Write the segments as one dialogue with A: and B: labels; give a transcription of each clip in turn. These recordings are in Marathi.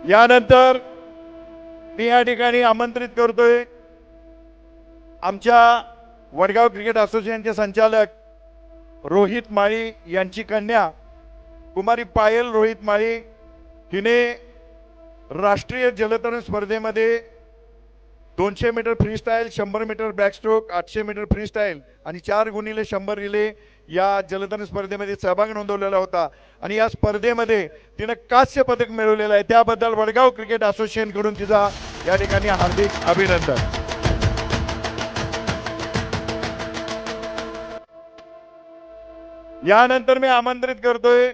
A: यानंतर मी या ठिकाणी आमंत्रित करतोय आमच्या वडगाव क्रिकेट असोसिएशनचे संचालक रोहित माळी यांची कन्या कुमारी पायल रोहित माळी हिने राष्ट्रीय जलतरण स्पर्धेमध्ये 200 metre freestyle, 100 metre backstroke, 800 metre freestyle आणि 4x100 रिले या जलतरण स्पर्धेमध्ये सहभाग नोंदवलेला होता आणि या स्पर्धेमध्ये तिने कांस्य पदक मिळवलेलं आहे। त्याबद्दल वडगाव क्रिकेट असोसिएशन कडून तिचा या ठिकाणी हार्दिक अभिनंदन। यानंतर मी आमंत्रित करतोय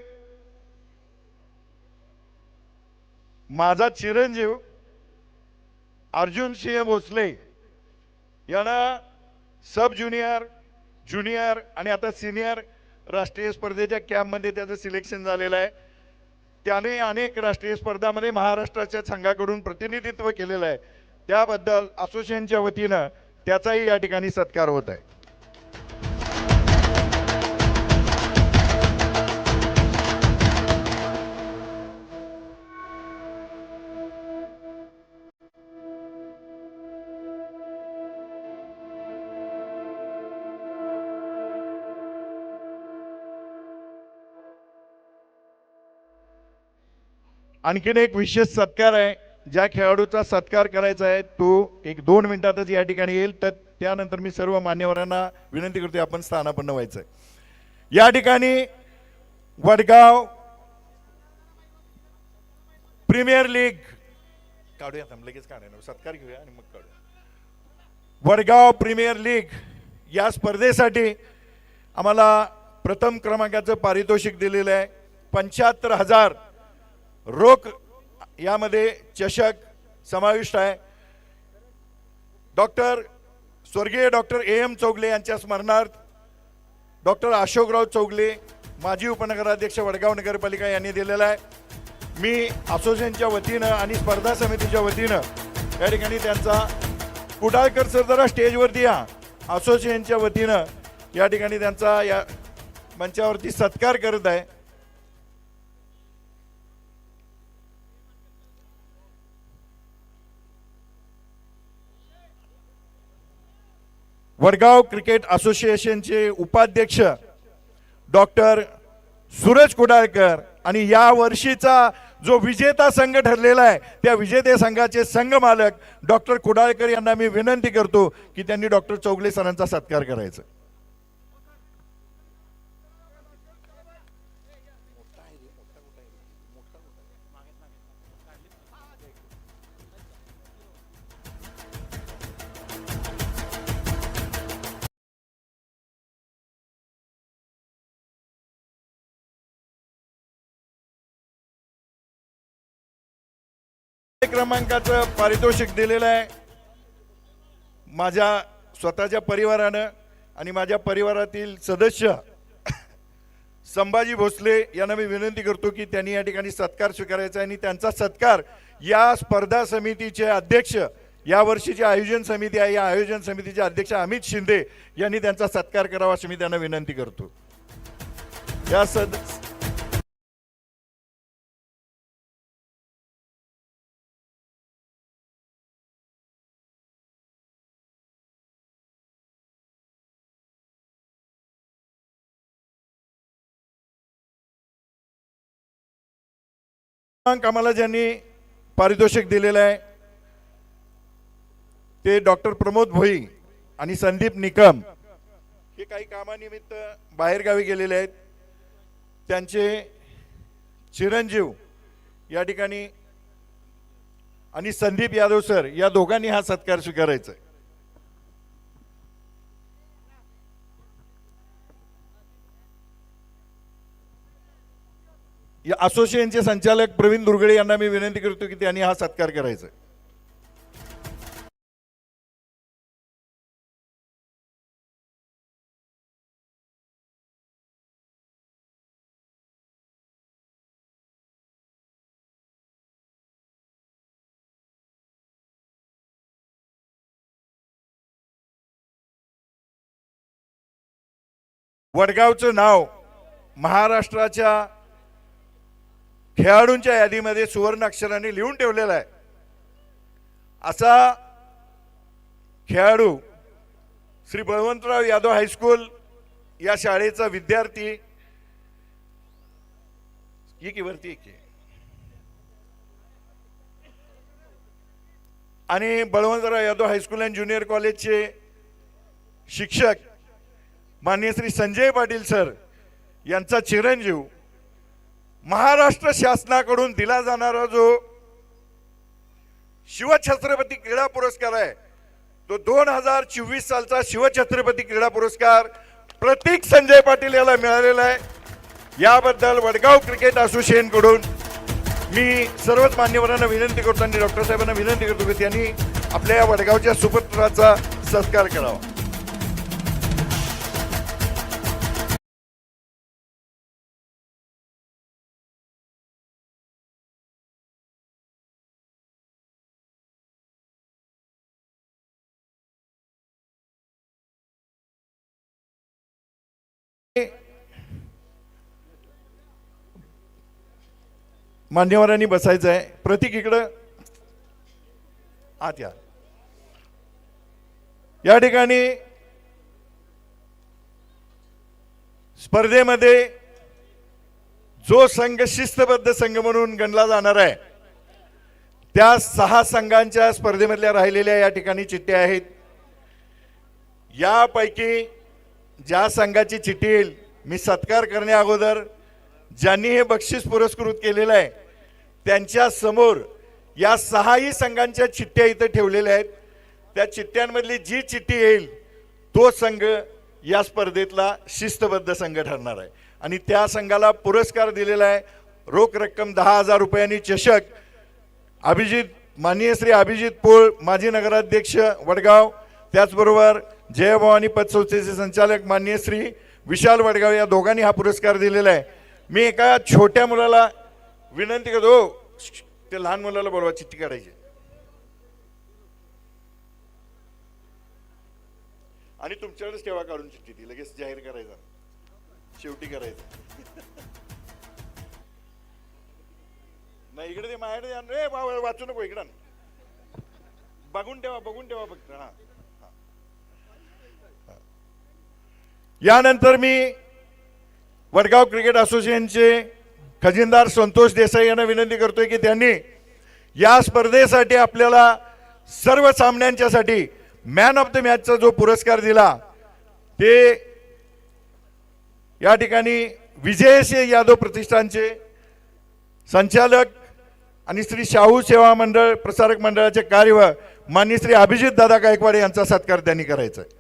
A: माझा चिरंजीव अर्जुन सिंह भोसले यांना सब ज्युनियर, ज्युनियर आणि आता सिनियर राष्ट्रीय स्पर्धेच्या कॅम्पमध्ये त्याचं सिलेक्शन झालेलं आहे। त्याने अनेक राष्ट्रीय स्पर्धांमध्ये महाराष्ट्राच्या संघाकडून प्रतिनिधित्व केलेलं आहे। त्याबद्दल असोसिएशनच्या वतीनं त्याचाही या ठिकाणी सत्कार होत आहे। आणखीन एक विशेष सत्कार आहे। ज्या खेळाडूचा सत्कार करायचा आहे तो 1-2 मिनिटातच या ठिकाणी येईल, तर त्यानंतर मी सर्व मान्यवरांना विनंती करतो आपण स्थानापन्न व्हायचं आहे। या ठिकाणी वडगाव प्रीमियर लीग काढूया, लगेच काढूया, सत्कार घेऊया आणि मग काढूया। वडगाव प्रीमियर लीग या स्पर्धेसाठी आम्हाला प्रथम क्रमांकाचं पारितोषिक दिलेलं आहे 75,000 रोख, यामध्ये चषक समाविष्ट आहे। स्वर्गीय डॉक्टर AM चौगले यांच्या स्मरणार्थ डॉक्टर अशोकराव चौगले माजी उपनगराध्यक्ष वडगाव नगरपालिका यांनी दिलेला आहे। मी असोसिएशनच्या वतीनं आणि स्पर्धा समितीच्या वतीनं या ठिकाणी त्यांचा कुडाळकर सर जरा स्टेजवरती या, असोसिएशनच्या वतीनं या ठिकाणी त्यांचा या मंचावरती सत्कार करत आहे। वडगाव क्रिकेट असोसिएशनचे उपाध्यक्ष डॉक्टर सूरज कुडाळकर आणि या वर्षीचा जो विजेता संघ ठरलेला आहे त्या विजेते संघाचे संघ मालक डॉक्टर कुडाळकर यांना मी विनंती करतो की त्यांनी डॉक्टर चौगले सरांचा सत्कार करायचा। क्रमांकाचं पारितोषिक दिलेलं आहे माझ्या स्वतःच्या परिवारानं आणि माझ्या परिवारातील सदस्य संभाजी भोसले यांना मी विनंती करतो की त्यांनी या ठिकाणी सत्कार स्वीकारायचा आणि त्यांचा सत्कार या स्पर्धा समितीचे अध्यक्ष, या वर्षीची आयोजन समिती आहे या आयोजन समितीचे अध्यक्ष अमित शिंदे यांनी त्यांचा सत्कार करावा अशी मी त्यांना विनंती करतो। या आम्हाला ज्यांनी पारितोषिक दिलेलं आहे ते डॉक्टर प्रमोद भोई आणि संदीप निकम, हे काही कामानिमित्त बाहेर गावी गेलेले आहेत। त्यांचे चिरंजीव या ठिकाणी आणि संदीप यादव सर या दोघांनी हा सत्कार स्वीकारायचा आहे। या असोसिएशनचे संचालक प्रवीण दुर्गळे यांना मी विनंती करतो की त्यांनी हा सत्कार करायचा आहे। वडगावचं नाव महाराष्ट्राच्या खेळाडूंच्या यादीमध्ये सुवर्ण अक्षराने लिहून ठेवलेला आहे। असा खेळाडू श्री बळवंतराव यादव हायस्कूल या शाळेचा विद्यार्थी की वरती की आणि Balwantrao Yadav high school and junior कॉलेजचे शिक्षक माननीय श्री संजय पाटील सर यांचा चिरंजीव महाराष्ट्र शासनाकडून दिला जाणारा जो शिवछत्रपती क्रीडा पुरस्कार आहे तो 2024 सालचा शिवछत्रपती क्रीडा पुरस्कार प्रतीक संजय पाटील याला मिळालेला आहे। याबद्दल वडगाव क्रिकेट असोसिएशन कडून मी सर्वच मान्यवरांना विनंती करतो आणि डॉक्टर साहेबांना विनंती करतो की त्यांनी आपल्या या वडगावच्या सुपुत्राचा सत्कार करावा। मान्यवरांनी बसायचं आहे। प्रतीक इकडं आत या ठिकाणी स्पर्धेमध्ये जो संघ शिस्तबद्ध संघ म्हणून गणला जाणार आहे त्या 6 संघांच्या स्पर्धेमधल्या राहिलेल्या या ठिकाणी चिठ्ठ्या आहेत। यापैकी ज्या संघाची चिठ्ठी येईल मी सत्कार करण्या अगोदर ज्यांनी हे बक्षीस पुरस्कृत केलेलं आहे त्यांच्या समोर या 6ही संघांच्या चिठ्ठ्या इथे ठेवलेल्या आहेत। त्या चिठ्ठ्यांमधली जी चिठ्ठी येईल तो संघ या स्पर्धेतला शिस्तबद्ध संघ ठरणार आहे आणि त्या संघाला पुरस्कार दिलेला आहे। रोख रक्कम 10,000 रुपयांनी चषक माननीय श्री अभिजित पोळ माजी नगराध्यक्ष वडगाव, त्याचबरोबर जयभवानी पतसंस्थेचे संचालक माननीय श्री विशाल वडगाव या दोघांनी हा पुरस्कार दिलेला आहे। मी एका छोट्या मुलाला विनंती करतो ते लहान मुलाला बोलवा चिठ्ठी काढायची आणि तुमच्याकडेच ठेवा काढून चिठ्ठी ती लगेच जाहीर करायचा शेवटी करायचं नाही। इकडे ते माझ्याकडे वाचू नको इकडं बघून ठेवा फक्त। हा यानंतर मी वडगाव क्रिकेट असोसिएशनचे खजिनदार संतोष देसाई यांना विनंती करतोय की त्यांनी या स्पर्धेसाठी आपल्याला सर्व सामन्यांच्यासाठी मॅन ऑफ द मॅचचा जो पुरस्कार दिला ते या ठिकाणी विजयसिंह यादव प्रतिष्ठानचे संचालक आणि श्री शाहू सेवा मंडळ प्रसारक मंडळाचे कार्यवाह माननीय श्री अभिजित दादा गायकवाड यांचा सत्कार त्यांनी करायचा आहे।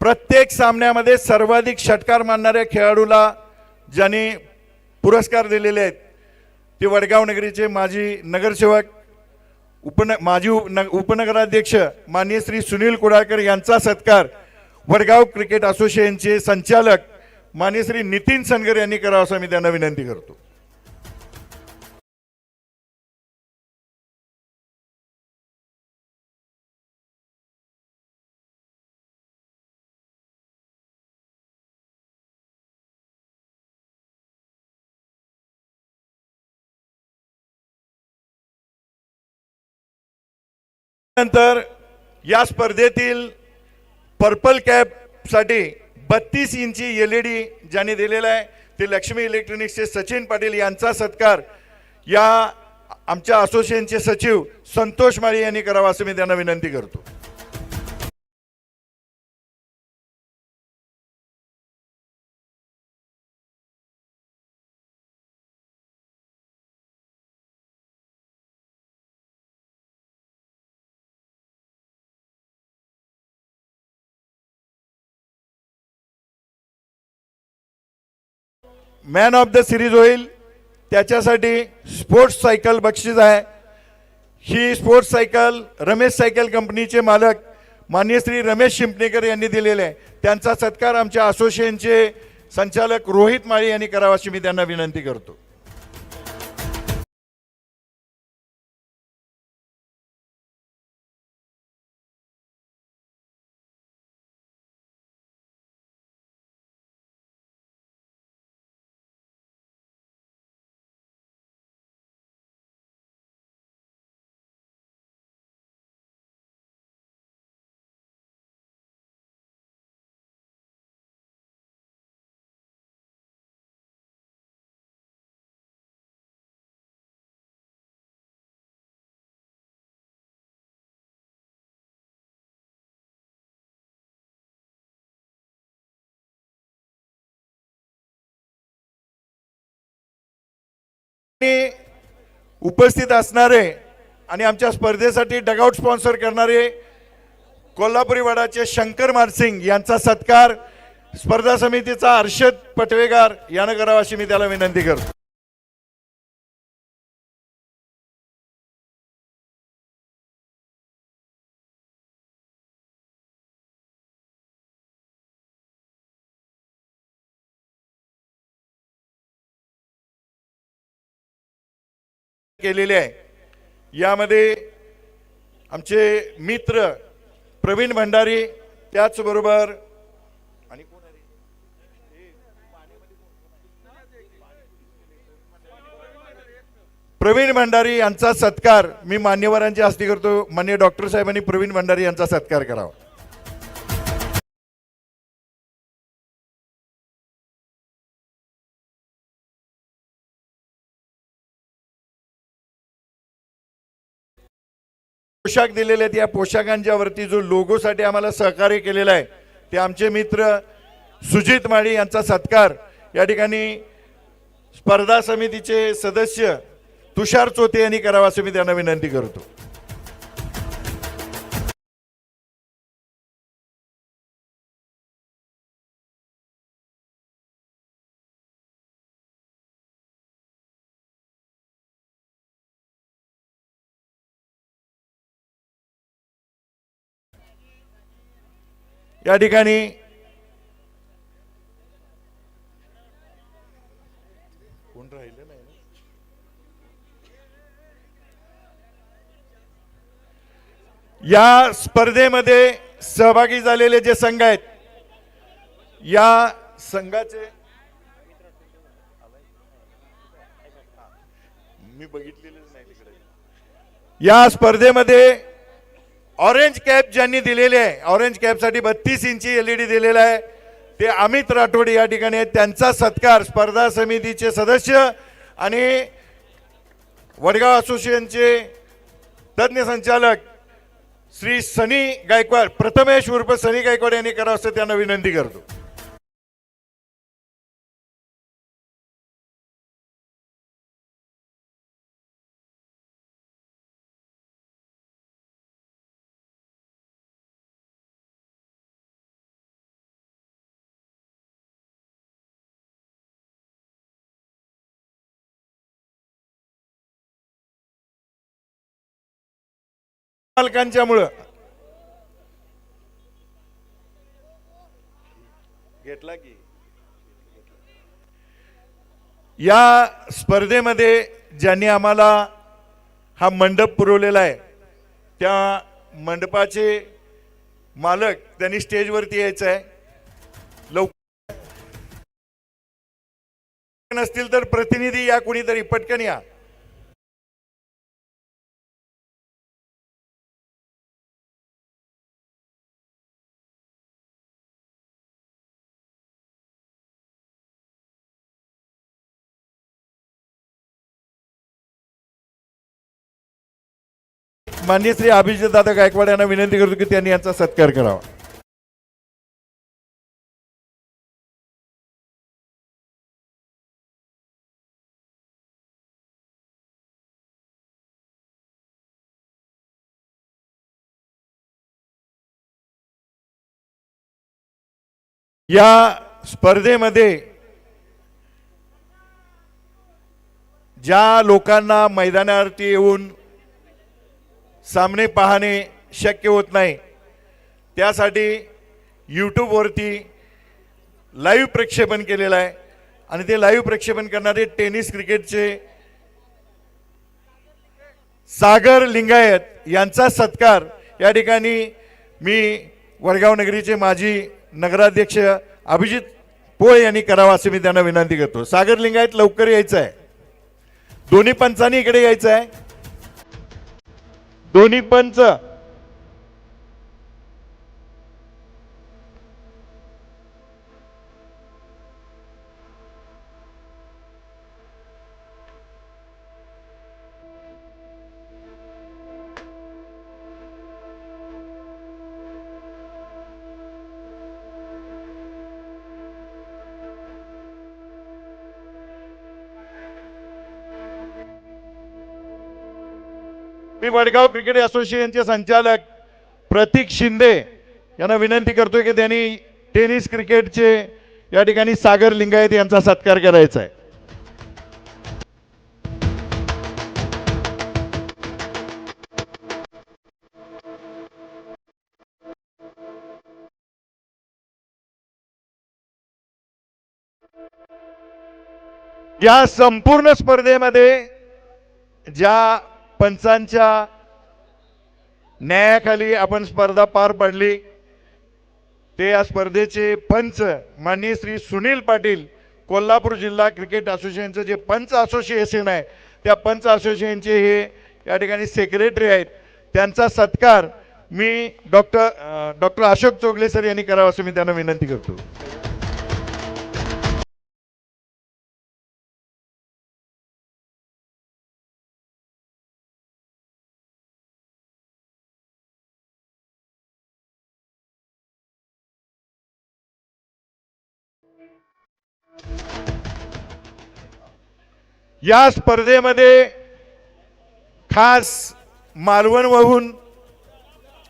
A: प्रत्येक सामन्यामध्ये सर्वाधिक षटकार मारणाऱ्या खेळाडूला ज्यांनी पुरस्कार दिलेले आहेत ते वडगाव नगरीचे माजी नगरसेवक माजी उपनगराध्यक्ष माननीय श्री सुनील कुडाळकर यांचा सत्कार वडगाव क्रिकेट असोसिएशनचे संचालक माननीय श्री नितीन सनगर यांनी करावा असं मी त्यांना विनंती करतो। नंतर या स्पर्धेतील पर्पल कॅप साठी 32 इंची LED ज्यांनी दिलेला आहे ते लक्ष्मी इलेक्ट्रॉनिक्सचे सचिन पाटील यांचा सत्कार या आमच्या असोसिएशनचे सचिव संतोष माळी यांनी करावा असं मी त्यांना विनंती करतो। मॅन ऑफ द सिरीज होईल त्याच्यासाठी स्पोर्ट्स सायकल बक्षीस आहे। ही स्पोर्ट्स सायकल रमेश सायकल कंपनीचे मालक माननीय श्री रमेश शिंपणेकर यांनी दिलेले आहे. त्यांचा सत्कार आमच्या असोसिएशनचे संचालक रोहित माळी यांनी करावा अशी मी त्यांना विनंती करतो. उपस्थित असणारे आणि आमच्या स्पर्धेसाठी डगआउट स्पॉन्सर करणारे कोल्हापुरी वडाचे शंकर मारसिंग यांचा सत्कार स्पर्धा समितीचा हर्षद पटवेगार यानं करावा अशी मी त्याला विनंती करतो. केलेले आहे. यामध्ये आमचे मित्र प्रवीण भंडारी, त्याचबरोबर आणि कोण आहे प्रवीण भंडारी यांचा सत्कार मी मान्यवरांच्या हस्ते करतो. माननीय डॉक्टर साहेबांनी प्रवीण भंडारी यांचा सत्कार करावा. पोशाख दिलेले आहेत. या पोशाखांच्या वरती जो लोगोसाठी आम्हाला सहकार्य केलेला आहे ते आमचे मित्र सुजित माळी यांचा सत्कार या ठिकाणी स्पर्धा समितीचे सदस्य तुषार चोते यांनी करावा असं मी त्यांना विनंती करतो. या ठिकाणी कोण राहिलं नाही. या स्पर्धेमध्ये सहभागी झालेले जे संघ आहेत या संघाचे मी बघितलेले नाही तिकडे. या स्पर्धेमध्ये ऑरेंज कॅप ज्यांनी दिलेले आहे, ऑरेंज कॅप साठी 32 इंची LED दिलेला आहे ते अमित राठोड या ठिकाणी आहेत. त्यांचा सत्कार स्पर्धा समितीचे सदस्य आणि वडगाव असोसिएशनचे तज्ञ संचालक श्री सनी गायकवाड, प्रथमेश उर्फ सनी गायकवाड यांनी करावं असं त्यांना विनंती करतो. मालकांच्यामुळं घेतला की या स्पर्धेमध्ये ज्यांनी आम्हाला हा मंडप पुरवलेला आहे त्या मंडपाचे मालक त्यांनी स्टेजवरती यायचं आहे. लवकर नसतील तर प्रतिनिधी या, कोणीतरी पटकन या. माननीय श्री अभिजित दादा गायकवाड यांना विनंती करतो की त्यांनी यांचा सत्कार करावा. या स्पर्धेमध्ये ज्या लोकांना मैदानावरती येऊन सामने पाहणे शक्य होत नाही, त्यासाठी यूट्यूबवरती लाईव्ह प्रक्षेपण केलेलं आहे आणि ते लाईव्ह प्रक्षेपण करणारे टेनिस क्रिकेटचे सागर लिंगायत यांचा सत्कार या ठिकाणी मी वडगाव नगरीचे माजी नगराध्यक्ष अभिजित पोळ यांनी करावा असे मी त्यांना विनंती करतो। सागर लिंगायत लवकर यायचं आहे, दोन्ही पंचांनी इकडे यायचं आहे, दोन्ही पंच मी वडगाव क्रिकेट असोसिएशनचे संचालक प्रतीक शिंदे यांना विनंती करतोय की त्यांनी टेनिस क्रिकेटचे या ठिकाणी सागर लिंगायत यांचा सत्कार करायचा आहे। या संपूर्ण स्पर्धेमध्ये ज्या पंचांच्या न्यायाखाली आपण स्पर्धा पार पाडली ते या स्पर्धेचे पंच माननीय श्री सुनील पाटील, कोल्हापूर जिल्हा क्रिकेट असोसिएशनचं जे पंच असोसिएशन आहे त्या पंच असोसिएशनचे हे या ठिकाणी सेक्रेटरी आहेत, त्यांचा सत्कार मी डॉक्टर अशोक चोगले सर यांनी करावा असं मी त्यांना विनंती करतो। या स्पर्धेमध्ये खास मालवण वाहून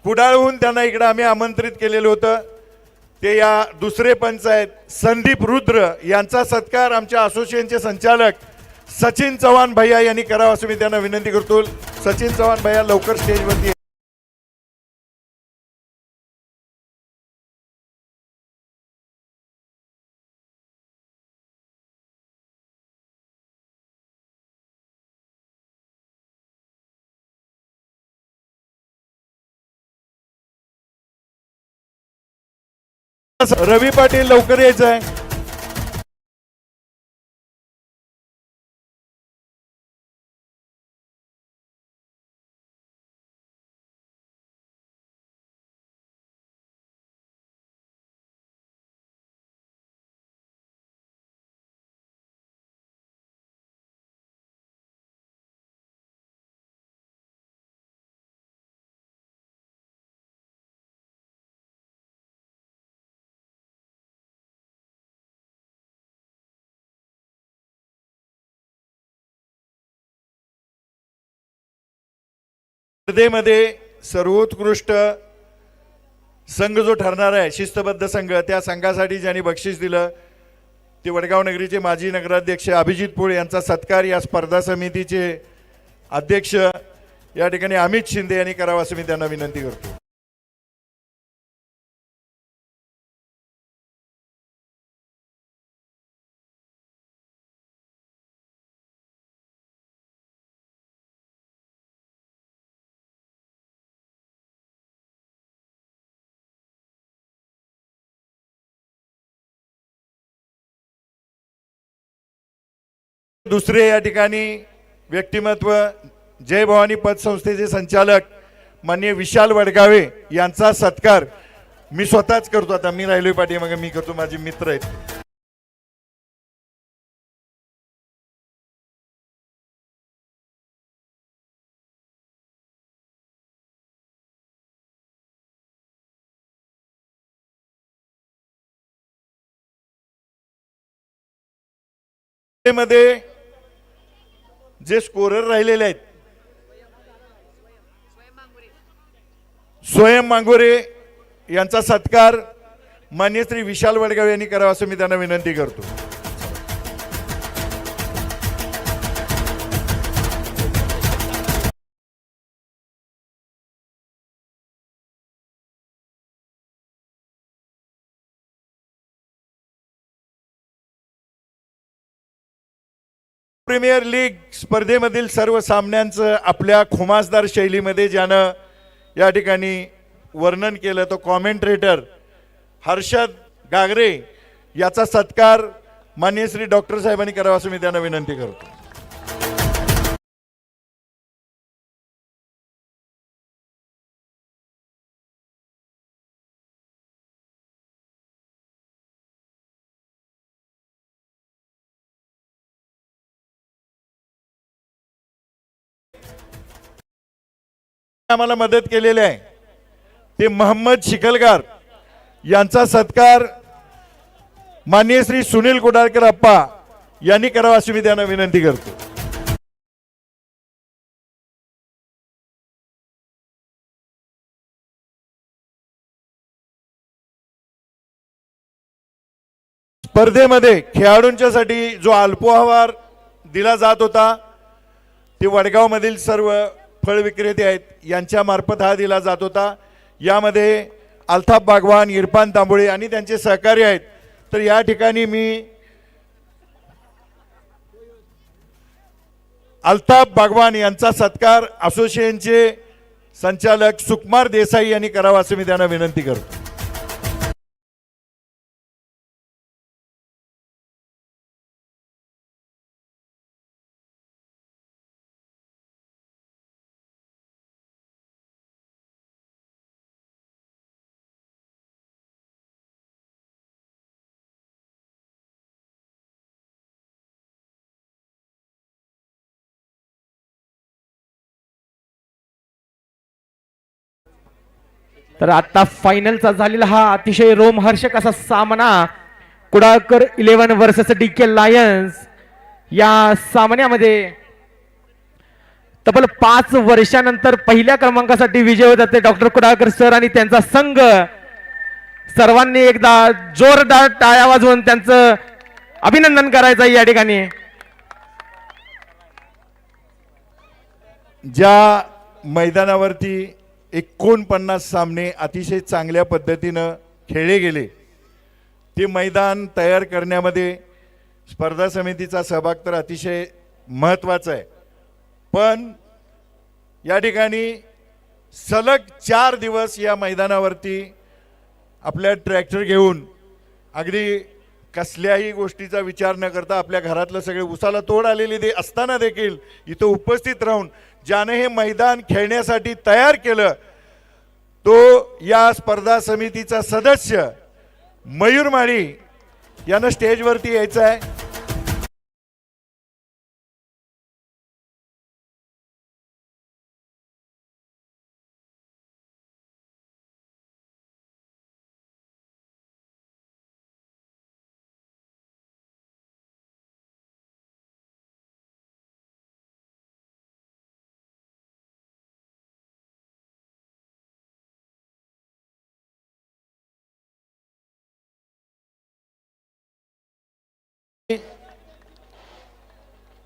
A: कुडाळहून त्यांना इकडे आम्ही आमंत्रित केलेलं होतं, ते या दुसरे पंच आहेत संदीप रुद्र यांचा सत्कार आमच्या असोसिएशनचे संचालक सचिन चव्हाण भैया यांनी करावा असं मी त्यांना विनंती करतो। सचिन चव्हाण भैया लवकर स्टेजवरती। रवी पाटील लवकर यायचं आहे। स्पर्धेमध्ये सर्वोत्कृष्ट संघ जो ठरणार आहे शिस्तबद्ध संघ, त्या संघासाठी ज्यांनी बक्षीस दिलं ते वडगाव नगरीचे माजी नगराध्यक्ष अभिजित पोळ यांचा सत्कार या स्पर्धा समितीचे अध्यक्ष या ठिकाणी अमित शिंदे यांनी करावा असं मी त्यांना विनंती करतो। दुसरे या ठिकाणी व्यक्तिमत्व जय भवानी पतसंस्थेचे संचालक माननीय विशाल वडगावे यांचा सत्कार मी स्वतःच करतो। आता मी राहिलोय पाठीमागे, मी करतो, माझे मित्र आहेत। मध्ये जे स्कोरर राहिलेले आहेत स्वयं मांगोरे यांचा सत्कार मान्य श्री विशाल वडगाव यांनी करावा असं मी त्यांना विनंती करतो। प्रीमियर लीग स्पर्धेमधील सर्व सामन्यांचं आपल्या खुमासदार शैलीमध्ये ज्यानं या ठिकाणी वर्णन केलं तो कॉमेंट्रेटर हर्षद गागरे याचा सत्कार माननीय श्री डॉक्टर साहेबांनी करावा असं मी त्यांना विनंती करतो. आम्हाला मदत केलेली आहे ते मोहम्मद शिकलगार यांचा सत्कार माननीय श्री सुनील कुडाळकर अप्पा यांनी करावा अशी मी त्यांना विनंती करतो. स्पर्धेमध्ये खेळाडूंच्यासाठी जो अल्पोहार दिला जात होता ते वडगाव मधील सर्व फळ विक्रेते आहेत यांच्या मार्फत हा दिला जात होता. यामध्ये अल्ताफ बागवान, इरफान तांबोळे आणि त्यांचे सहकारी आहेत. तर या ठिकाणी मी अल्ताफ बागवान यांचा सत्कार असोसिएशनचे संचालक सुकुमार देसाई यांनी करावा असं मी त्यांना विनंती करतो.
B: तर आता फायनलचा झालेला हा अतिशय रोमहर्षक असा सामना कुडाळकर 11 वर्सेस डीके लायन्स. या सामन्यामध्ये तब्बल 5 वर्षानंतर पहिल्या क्रमांकासाठी विजय होत असते डॉक्टर कुडाळकर सर आणि त्यांचा संघ. सर्वांनी एकदा जोरदार टाळ्या वाजवून त्यांचं अभिनंदन करायचं या ठिकाणी.
A: ज्या मैदानावरती 49 सामने अतिशय चांगल्या पद्धतीनं खेळले गेले ते मैदान तयार करण्यामध्ये स्पर्धा समितीचा सहभाग तर अतिशय महत्त्वाचा आहे. पण या ठिकाणी सलग 4 दिवस या मैदानावरती आपल्या ट्रॅक्टर घेऊन अगदी कसल्याही गोष्टीचा विचार न करता आपल्या घरातलं सगळे उसाला तोड आलेली ते असताना देखील इथं उपस्थित राहून ज्याने हे मैदान खेळण्यासाठी तयार केलं तो या स्पर्धा समितीचा सदस्य मयूर माळी यानं स्टेजवरती यायचं आहे.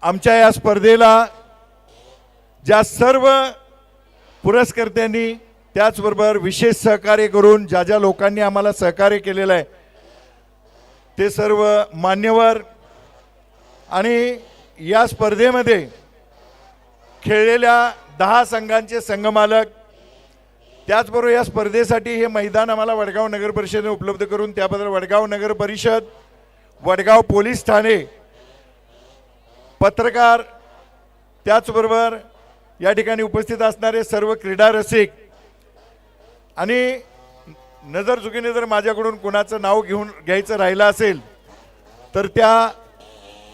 A: आमच्या या स्पर्धेला ज्या सर्व पुरस्कर्त्यांनी त्याचबरोबर विशेष सहकार्य करून ज्या ज्या लोकांनी आम्हाला सहकार्य केलेलं आहे ते सर्व मान्यवर आणि या स्पर्धेमध्ये खेळलेल्या 10 संघांचे संघमालक त्याचबरोबर या स्पर्धेसाठी हे मैदान आम्हाला वडगाव नगर परिषदेने उपलब्ध करून त्याबद्दल वडगाव नगर परिषद, वडगाव पोलीस ठाणे, पत्रकार त्याचबरोबर या ठिकाणी उपस्थित असणारे सर्व क्रीडा रसिक आणि नजर चुकीने जर माझ्याकडून कुणाचं नाव घ्यायचं राहिलं असेल तर त्या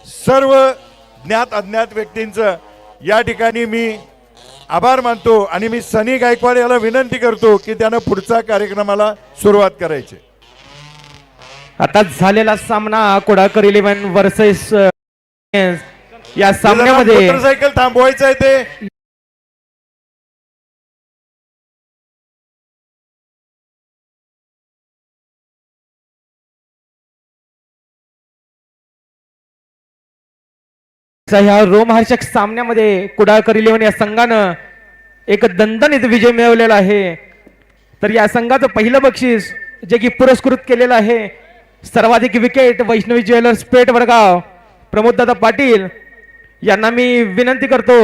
A: सर्व ज्ञात अज्ञात व्यक्तींचं या ठिकाणी मी आभार मानतो आणि मी सनी गायकवाड याला विनंती करतो की त्यानं पुढचा कार्यक्रमाला सुरुवात करायची.
B: आता झालेला सामना कुडाळकर 11 वर्सेस या सामन्यामध्ये
A: मोटरसायकल थांबवायचं आहे ते
B: ह्या रोमहर्षक सामन्यामध्ये कुडाळकर 11 या संघानं एक दणदणीत विजय मिळवलेला आहे. तर या संघाचं पहिलं बक्षीस जे की पुरस्कृत केलेलं आहे सर्वाधिक विकेट वैष्णवी ज्वेलर्स पेठ वडगाव प्रमोददादा पाटील यांना मी विनंती करतो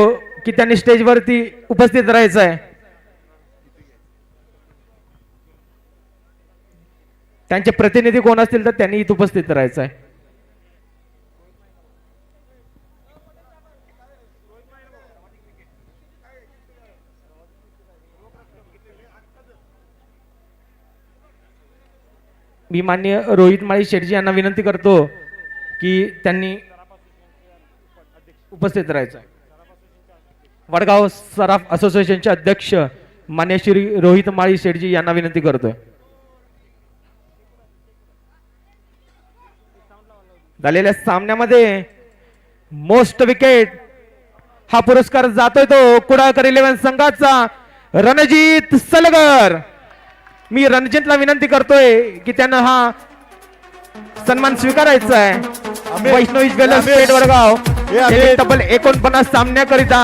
B: की त्यांनी स्टेजवरती उपस्थित राहायचं आहे. त्यांचे प्रतिनिधी कोण असतील तर त्यांनी इथे उपस्थित राहायचं आहे. मी माननीय रोहित माळी शेटजी यांना विनंती करतो की त्यांनी उपस्थित राहायचं आहे. वडगाव सराफ असोसिएशनचे अध्यक्ष मान्य श्री रोहित माळी शेटजी यांना विनंती करतोय. झालेल्या सामन्यामध्ये मोस्ट विकेट हा पुरस्कार जातोय तो कुडाळकर 11 संघाचा रणजित सलगर. मी रणजितला विनंती करतोय की त्यानं हा सन्मान स्वीकारायचा आहे. वैष्णवी ज्वेलर्स पेठ वडगाव तब्बल 49 सामन्याकरिता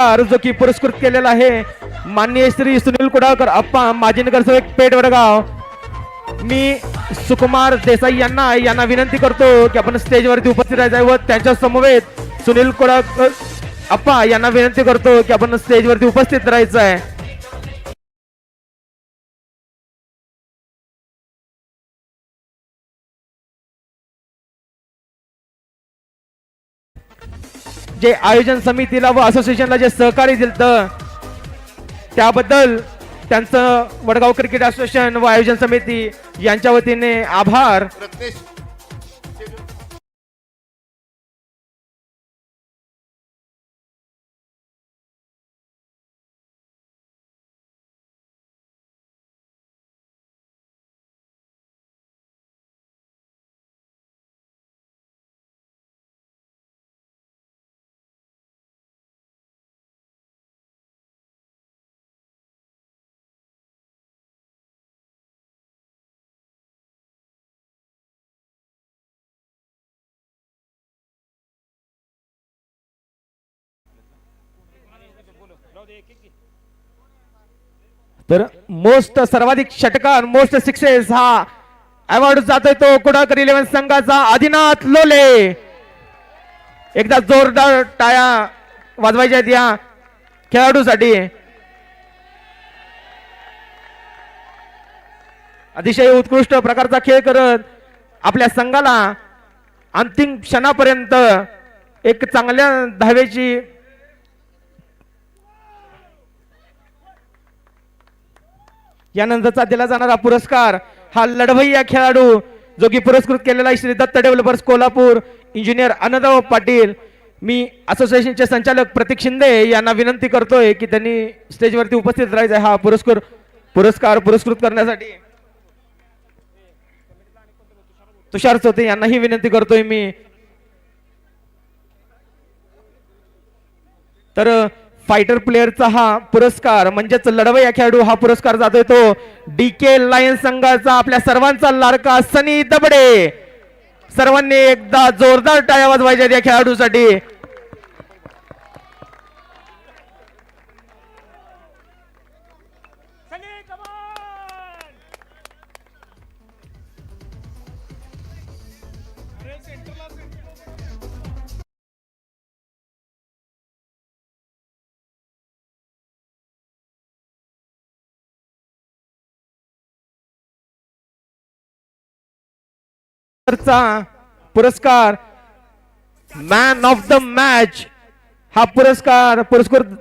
B: जो की पुरस्कृत केलेला आहे माननीय श्री सुनील कुडाळकर अप्पा माजी नगरसेवक पेठ वडगाव. मी सुकुमार देसाई यांना विनंती करतो की आपण स्टेजवरती उपस्थित राहायचं आहे व त्यांच्या समवेत सुनील कुडाळकर अप्पा यांना विनंती करतो की आपण स्टेजवरती उपस्थित राहायचं आहे. जे आयोजन समितीला व असोसिएशनला जे सहकार्य दिलं त्याबद्दल त्यांचं वडगाव क्रिकेट असोसिएशन व आयोजन समिती यांच्या वतीने आभार. तर मोस्ट सर्वाधिक षटकार मोस्ट सिक्सेस हा अवॉर्ड जातोय तो कुडाळकर 11 संघाचा आदिनाथ लोले. एकदा जोरदार टाळ्या वाजवायच्या आहेत या खेळाडूसाठी. अतिशय उत्कृष्ट प्रकारचा खेळ करत आपल्या संघाला अंतिम क्षणापर्यंत एक चांगल्या धावेची यानंतरचा दिला जाणारा पुरस्कार हा लढवय्या खेळाडू जो की पुरस्कृत केलेला आहे श्री दत्त डेव्हलपर्स कोल्हापूर इंजिनियर आनंदराव पाटील. मी असोसिएशनचे संचालक प्रतीक शिंदे यांना विनंती करतोय की त्यांनी स्टेजवरती उपस्थित राहायचं आहे हा पुरस्कार पुरस्कृत करण्यासाठी. तुषार चौथे यांनाही विनंती करतोय मी. तर फायटर प्लेअरचा हा पुरस्कार म्हणजेच लढवय्या खेळाडू हा पुरस्कार जातोय तो DK लायन्स संघाचा आपल्या सर्वांचा लाडका सनी दबडे. सर्वांनी एकदा जोरदार टाळ्या वाजवायच्या या खेळाडूसाठी. पुरस्कार मॅन ऑफ द मॅच हा पुरस्कार पुरस्कृत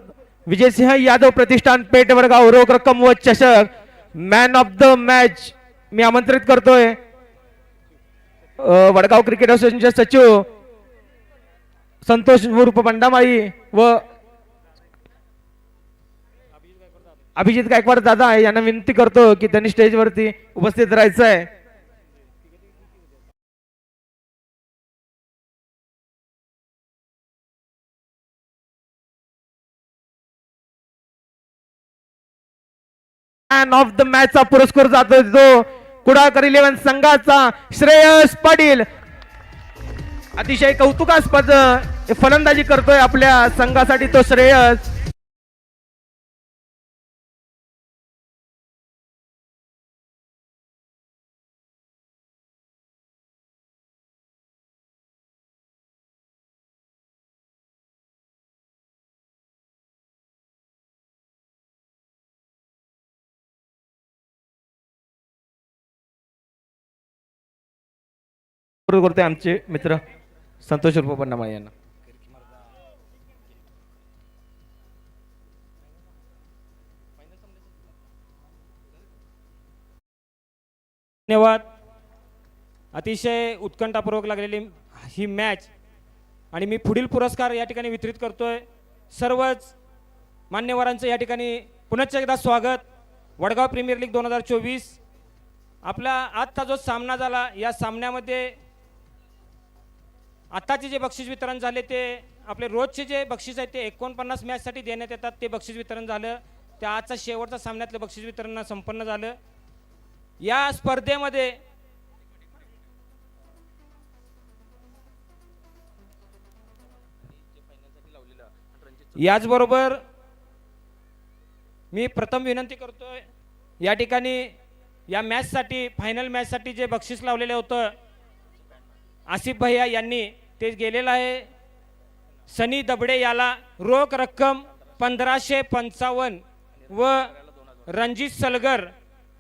B: विजयसिंह यादव प्रतिष्ठान पेठ वडगाव रोख रक्कम व चषक. मॅन ऑफ द मॅच मी आमंत्रित करतोय वडगाव क्रिकेट असोसिएशनचे सचिव संतोष उर्फ बंडामाळी व अभिजित गायकवाड दादा यांना विनंती करतो की त्यांनी स्टेजवरती उपस्थित राहायचं आहे. मॅन ऑफ द मॅचचा पुरस्कार जातो तो कुडाळकर 11 संघाचा श्रेयस पाटील. अतिशय कौतुकास्पद फलंदाजी करतोय आपल्या संघासाठी तो श्रेयस. करतोय आमचे मित्र संतोष उर्फ पन्नामाळे यांना.
C: धन्यवाद. अतिशय उत्कंठापूर्वक लागलेली ही मॅच आणि मी पुढील पुरस्कार या ठिकाणी वितरित करतोय. सर्वच मान्यवरांचं या ठिकाणी पुनश्च एकदा स्वागत. वडगाव प्रीमियर लीग 2024 आपला आजचा जो सामना झाला या सामन्यामध्ये आत्ताचे जे बक्षीस वितरण झाले ते आपले रोजचे जे बक्षीस आहे ते 49 मॅचसाठी देण्यात येतात ते बक्षीस वितरण झालं. त्या आजचा शेवटचा सामन्यातलं बक्षीस वितरण संपन्न झालं. या स्पर्धेमध्ये याचबरोबर मी प्रथम विनंती करतोय या ठिकाणी या मॅचसाठी फायनल मॅचसाठी जे बक्षीस लावलेलं होतं आसिफ भैया यांनी ते गेलेलं आहे सनी दबडे याला रोख रक्कम 1555 व रणजित सलगर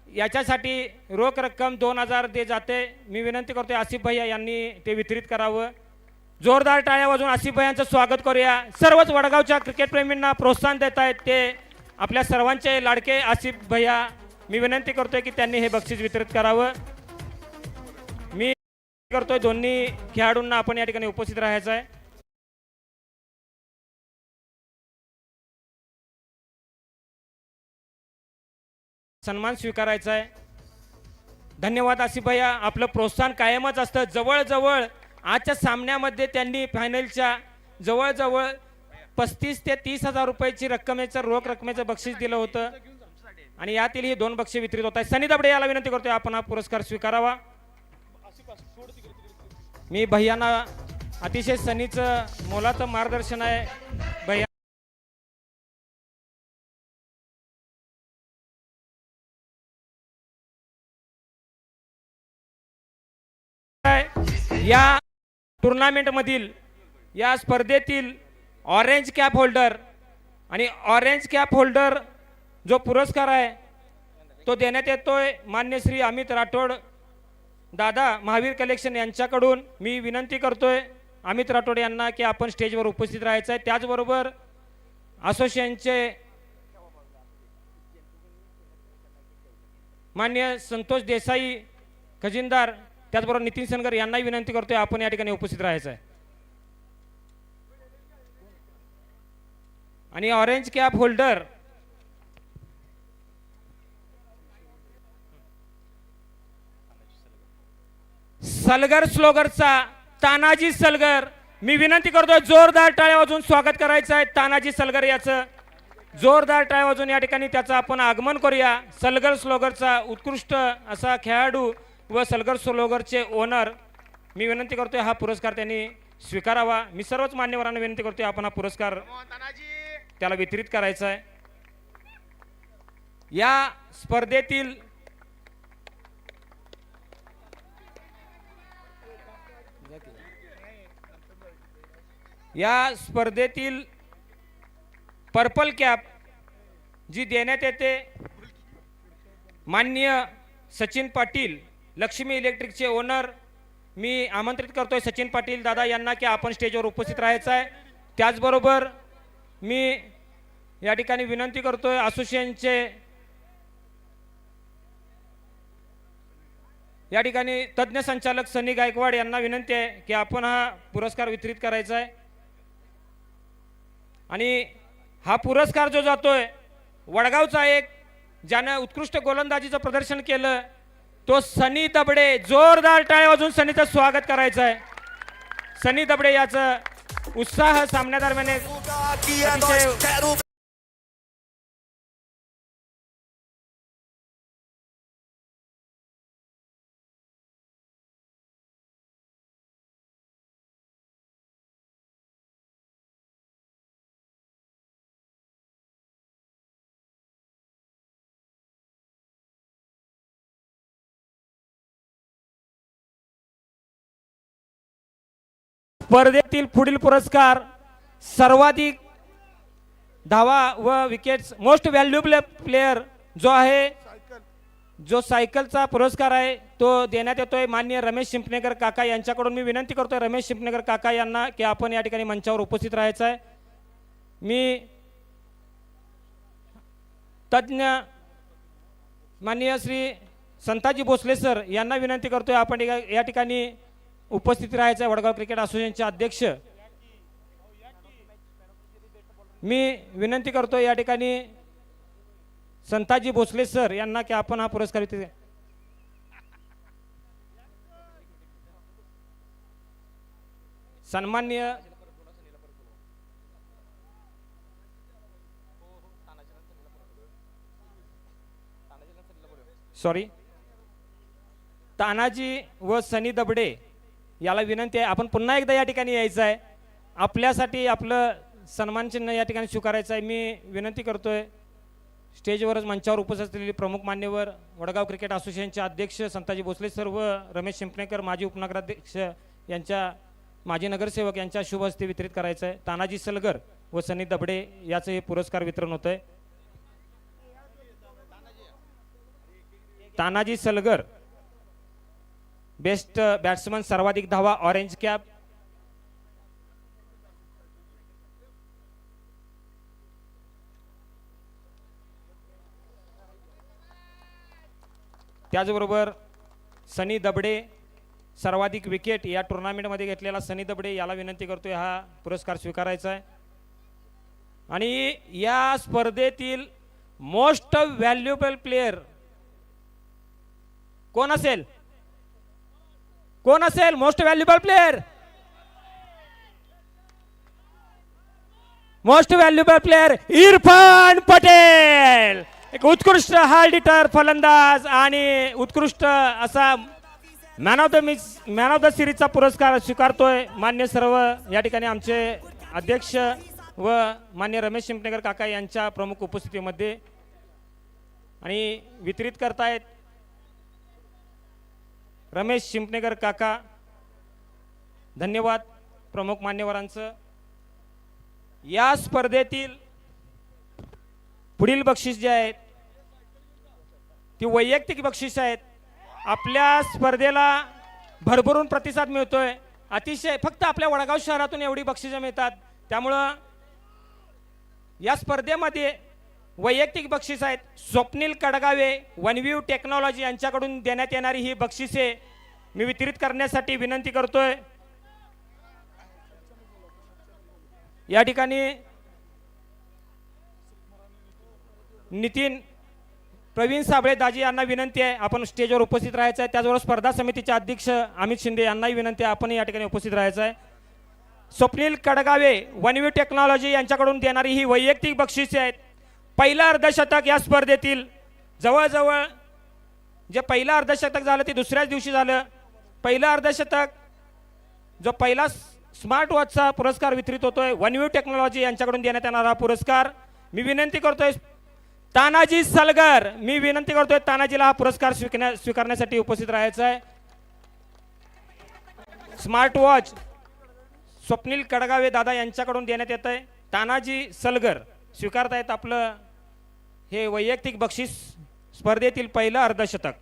C: याच्यासाठी रोख रक्कम 2000 दे जाते. मी विनंती करतोय आसिफ भैया यांनी ते वितरित करावं. जोरदार टाळ्या वाजवून आसिफ भैयांचं स्वागत करूया. सर्वच वडगावच्या क्रिकेट प्रेमींना प्रोत्साहन देत आहेत ते आपल्या सर्वांचे लाडके आसिफ भैया. मी विनंती करतोय की त्यांनी हे बक्षीस वितरित करावं. मी करतोय दोन्ही खेळाडूंना आपण या ठिकाणी उपस्थित राहायचं आहे. सन्मान स्वीकारायचा आहे. धन्यवाद आसिफ भैया. आपलं प्रोत्साहन कायमच असतं. जवळजवळ आजच्या सामन्यामध्ये त्यांनी फायनलच्या जवळजवळ 35 ते 30 हजार रुपयाची रक्कमेचं रोख रकमेचं बक्षीस दिलं होतं आणि यातील ही 2 बक्षीस वितरित होत आहेत. सनी दबडे याला विनंती करतोय आपण हा पुरस्कार स्वीकारावा. मी भैयांना अतिशय सनीचं मोलाचं मार्गदर्शन आहे. भैया या टुर्नामेंटमधील या स्पर्धेतील ऑरेंज कॅप होल्डर आणि ऑरेंज कॅप होल्डर जो पुरस्कार आहे तो देण्यात येतोय मान्य श्री अमित राठोड दादा महावीर कलेक्शन यांच्याकडून. मी विनंती करतोय अमित राठोड यांना की आपण स्टेजवर उपस्थित राहायचं आहे. त्याचबरोबर असोसिएशनचे मान्य संतोष देसाई खजिनदार त्याचबरोबर नितीन सनगर यांनाही विनंती करतोय आपण या ठिकाणी उपस्थित राहायचं आहे. आणि ऑरेंज कॅप होल्डर सलगर स्लोगरचा तानाजी सलगर. मी विनंती करतोय जोरदार टाळ्या वाजवून स्वागत करायचं आहे तानाजी सलगर याचं. जोरदार टाळ्या वाजवून या ठिकाणी त्याचं आपण आगमन करूया. सलगर स्लोगरचा उत्कृष्ट असा खेळाडू व सलगर स्लोगरचे ओनर. मी विनंती करतोय हा पुरस्कार त्यांनी स्वीकारावा. मी सर्वच मान्यवरांना विनंती करतोय आपण हा पुरस्कार त्याला वितरित करायचा आहे. या स्पर्धेतील पर्पल कॅप जी देण्यात येते माननीय सचिन पाटील लक्ष्मी इलेक्ट्रिकचे ओनर. मी आमंत्रित करतोय सचिन पाटील दादा यांना की आपण स्टेजवर उपस्थित राहायचं आहे. त्याचबरोबर मी या ठिकाणी विनंती करतोय असोसिएशनचे या ठिकाणी तज्ज्ञ संचालक सनी गायकवाड यांना विनंती आहे की आपण हा पुरस्कार वितरित करायचा आहे. आणि हा पुरस्कार जो जातोय वडगावचा एक ज्यानं उत्कृष्ट गोलंदाजीचं प्रदर्शन केलं तो सनी दबडे. जोरदार टाळ्या वाजवून सनीचं स्वागत करायचं आहे. सनी दबडे याचं उत्साह सामन्यादरम्यान अतिशय स्पर्धेतील पुढील पुरस्कार सर्वाधिक धावा व विकेट्स मोस्ट व्हॅल्युएबल प्लेयर जो आहे, जो सायकलचा पुरस्कार आहे तो देण्यात येतोय माननीय रमेश शिंपणेकर काका यांच्याकडून. मी विनंती करतोय रमेश शिंपणेकर काका यांना की आपण या ठिकाणी मंचावर उपस्थित राहायचं आहे. मी तज्ञ माननीय श्री संताजी भोसले सर यांना विनंती करतोय आपण या ठिकाणी उपस्थित राहायचं आहे. वडगाव क्रिकेट असोसिएशनचे अध्यक्ष मी विनंती करतोय या ठिकाणी संताजी भोसले सर यांना की आपण हा पुरस्कार इथे सन्माननीय तानाजी व सनी दबडे याला विनंती आहे आपण पुन्हा एकदा या ठिकाणी यायचं आहे. आपल्यासाठी आपलं सन्मान चिन्ह या ठिकाणी स्वीकारायचं आहे. मी विनंती करतोय स्टेजवरच मंचावर उपस्थित असलेले प्रमुख मान्यवर वडगाव क्रिकेट असोसिएशनचे अध्यक्ष संताजी भोसले सर व रमेश शिंपणेकर माजी उपनगराध्यक्ष यांच्या माजी नगरसेवक यांच्या शुभ हस्ते वितरित करायचं आहे. तानाजी सलगर व सनी दबडे याचं हे पुरस्कार वितरण होत आहे. तानाजी सलगर बेस्ट बॅट्समन सर्वाधिक धावा ऑरेंज कॅप. त्याचबरोबर सनी दबडे सर्वाधिक विकेट या टुर्नामेंटमध्ये घेतलेला सनी दबडे याला विनंती करतोय हा पुरस्कार स्वीकारायचा आहे. आणि या स्पर्धेतील मोस्ट व्हॅल्युएबल प्लेयर कोण असेल, कोण असेल most valuable player? Most valuable player Irfan Patel. एक उत्कृष्ट हार्ड हिटर फलंदाज आणि उत्कृष्ट असा मॅन ऑफ द सिरीजचा पुरस्कार स्वीकारतोय. मान्य सर्व या ठिकाणी आमचे अध्यक्ष व मान्य रमेश शिंपणेकर काका यांच्या प्रमुख उपस्थितीमध्ये आणि वितरित करतायत रमेश शिंपणेकर काका. धन्यवाद प्रमुख मान्यवरांचं. या स्पर्धेतील पुढील बक्षीस जे आहेत ती वैयक्तिक बक्षीस आहेत. आपल्या स्पर्धेला भरभरून प्रतिसाद मिळतोय. अतिशय फक्त आपल्या वडगाव शहरातून एवढी बक्षिसं मिळतात. त्यामुळं या स्पर्धेमध्ये वैयक्तिक बक्षीस आहेत. स्वप्नील कडगावे वनव्ह्यू टेक्नॉलॉजी यांच्याकडून देण्यात येणारी ही बक्षिसे मी वितरित करण्यासाठी विनंती करतोय. या ठिकाणी नितीन प्रवीण साबळे दाजी यांना विनंती आहे आपण स्टेजवर उपस्थित राहायचं आहे. त्याचबरोबर स्पर्धा समितीचे अध्यक्ष अमित शिंदे यांनाही विनंती आहे आपण या ठिकाणी उपस्थित राहायचं आहे. स्वप्नील कडगावे वनव्ह्यू टेक्नॉलॉजी यांच्याकडून देणारी ही वैयक्तिक बक्षिसे आहेत. पहिलं अर्धशतक या स्पर्धेतील जवळजवळ जे पहिलं अर्धशतक झालं ते दुसऱ्याच दिवशी झालं. पहिलं अर्धशतक जो पहिला स्मार्ट वॉचचा पुरस्कार वितरित होतोय वनव्ह्यू टेक्नॉलॉजी यांच्याकडून देण्यात येणारा हा पुरस्कार. मी विनंती करतोय तानाजी सलगर, मी विनंती करतोय तानाजीला हा पुरस्कार स्वीकारण्यासाठी उपस्थित राहायचं आहे. स्मार्ट वॉच स्वप्नील कडगावे दादा यांच्याकडून देण्यात येत आहे. तानाजी सलगर स्वीकारतायत आपलं हे वैयक्तिक बक्षीस. स्पर्धेतील पहिलं अर्धशतक.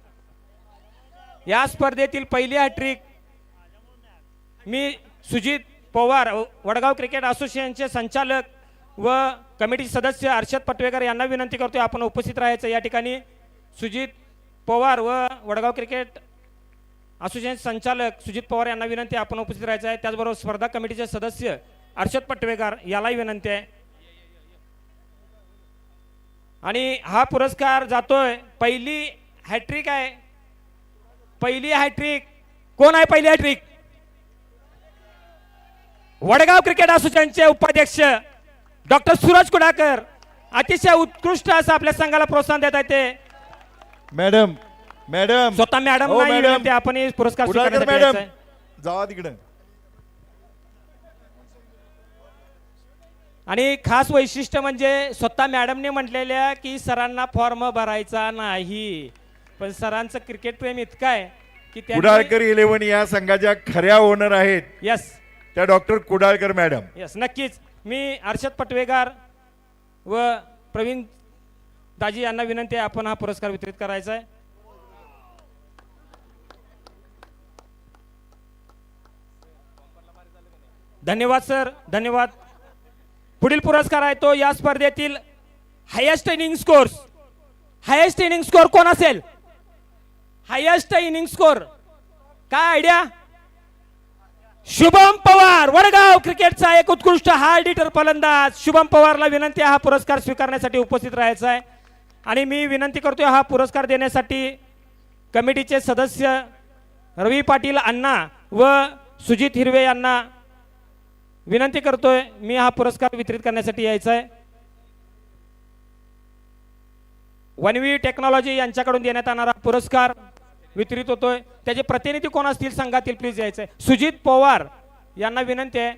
C: या स्पर्धेतील पहिली हॅट्रिक मी सुजित पवार वडगाव क्रिकेट असोसिएशनचे संचालक व कमिटी सदस्य अर्षद पटवेकर यांना विनंती करतोय आपण उपस्थित राहायचं. या ठिकाणी सुजित पवार व वडगाव क्रिकेट असोसिएशन संचालक सुजित पवार यांना विनंती आपण उपस्थित राहायचं आहे. त्याचबरोबर स्पर्धा कमिटीचे सदस्य अर्षद पटवेकर यालाही विनंती आहे. आणि हा पुरस्कार जातोय पहिली हॅट्रिक आहे. पहिली हॅट्रिक कोण आहे? पहिली हॅट्रिक वडगाव क्रिकेट असोसिएशनचे उपाध्यक्ष डॉक्टर सूरज कुडाकर. अतिशय उत्कृष्ट असं आपल्या संघाला प्रोत्साहन देत आहेत ते
A: मॅडम. मॅडम
C: स्वतः मॅडम विनंती आपण हे पुरस्कार
A: मॅडम जावा तिकडे.
C: आणि खास वैशिष्ट्य म्हणजे स्वतः मॅडमने म्हटलेल्या की सरांना फॉर्म भरायचा नाही, पण सरांचं क्रिकेट प्रेम इतकं आहे की
A: कुडाळकर 11 या संघाच्या खऱ्या ओनर आहेत.
C: यस
A: त्या डॉक्टर कुडाळकर मॅडम.
C: यस, नक्कीच. मी अर्षद पटवेगार व प्रवीण दाजी यांना विनंती आहे, आपण हा पुरस्कार वितरित करायचा आहे. धन्यवाद सर, धन्यवाद. पुढील पुरस्कार आहे तो या स्पर्धेतील highest inning score. Highest inning score कोण असेल? हायेस्ट इनिंग स्कोर काय आयडिया? शुभम पवार, वडगाव क्रिकेटचा एक उत्कृष्ट हार्ड हिटर फलंदाज शुभम पवारला विनंती आहे हा पुरस्कार स्वीकारण्यासाठी उपस्थित राहायचा आहे. आणि मी विनंती करतोय हा पुरस्कार देण्यासाठी कमिटीचे सदस्य रवी पाटील अण्णा व सुजित हिरवे यांना विनंती करतोय, मी हा पुरस्कार वितरित करण्यासाठी यायचा आहे. वनवी टेक्नॉलॉजी यांच्याकडून देण्यात येणारा पुरस्कार वितरित होतोय. त्याचे प्रतिनिधी कोण असतील संघातील प्लीज यायचंय. सुजित पवार यांना विनंती आहे,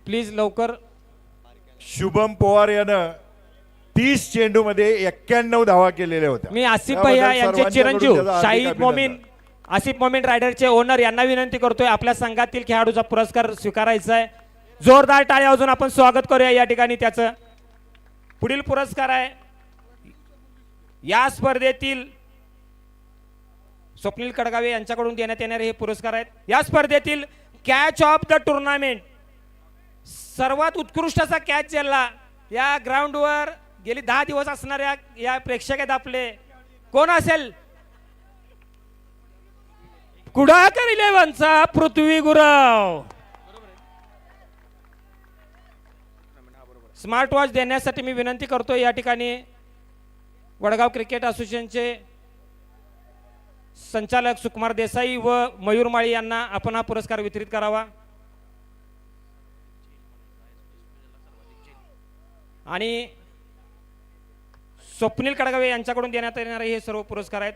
C: प्लीज लवकर.
A: शुभम पवार यानं 30 चेंडूमध्ये 91 धावा केलेल्या होत्या.
C: मी आसिफ
A: त्याबद्दल
C: भैया यांचे
A: सर्वांच्याकडून
C: चिरंजीव
A: त्याचं हार्दिक
C: शाहीद
A: अभिनंदन.
C: मोमीन, आसिफ मोमीन रायडरचे ओनर यांना विनंती करतोय आपल्या संघातील खेळाडूचा पुरस्कार स्वीकारायचा आहे. जोरदार टाळ्या वाजवून आपण स्वागत करूया या ठिकाणी त्याचं. पुढील पुरस्कार आहे या स्पर्धेतील स्वप्नील कडगावे यांच्याकडून देण्यात येणारे हे पुरस्कार आहेत. या स्पर्धेतील कॅच ऑफ द टुर्नामेंट सर्वात उत्कृष्ट असा कॅच ज्याला या ग्राउंडवर गेली 10 दिवस असणाऱ्या या प्रेक्षक आहेत आपले, कोण असेल? कुडाळकर 11चा पृथ्वी गुरव. स्मार्ट वॉच देण्यासाठी मी विनंती करतो या ठिकाणी वडगाव क्रिकेट असोसिएशनचे संचालक सुकुमार देसाई व मयूर माळी यांना आपण हा पुरस्कार वितरित करावा. आणि स्वप्नील कडगावे यांच्याकडून देण्यात येणारे हे सर्व पुरस्कार आहेत.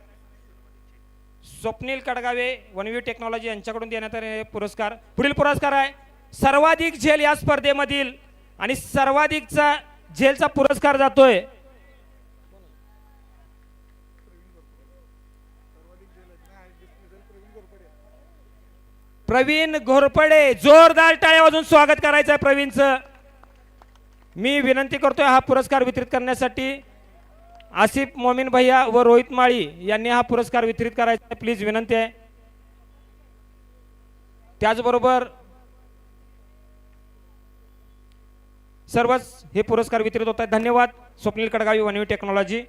C: स्वप्नील कडगावे वनवी टेक्नॉलॉजी यांच्याकडून देण्यात येणारे पुरस्कार. पुढील पुरस्कार आहे सर्वाधिक झेल या स्पर्धेमधील आणि सर्वाधिकचा झेलचा पुरस्कार जातोय प्रवीण घोरपडे. जोरदार टाळ्या वाजवून स्वागत करायचं आहे प्रवीणचं. मी विनंती करतोय हा पुरस्कार वितरित करण्यासाठी आसिफ मोमीन भैया व रोहित माळी यांनी हा पुरस्कार वितरित करायचा आहे, प्लीज विनंती आहे. त्याचबरोबर सर्वच हे पुरस्कार वितरित होत आहेत. धन्यवाद स्वप्नील कडगावी वनवी टेक्नॉलॉजी.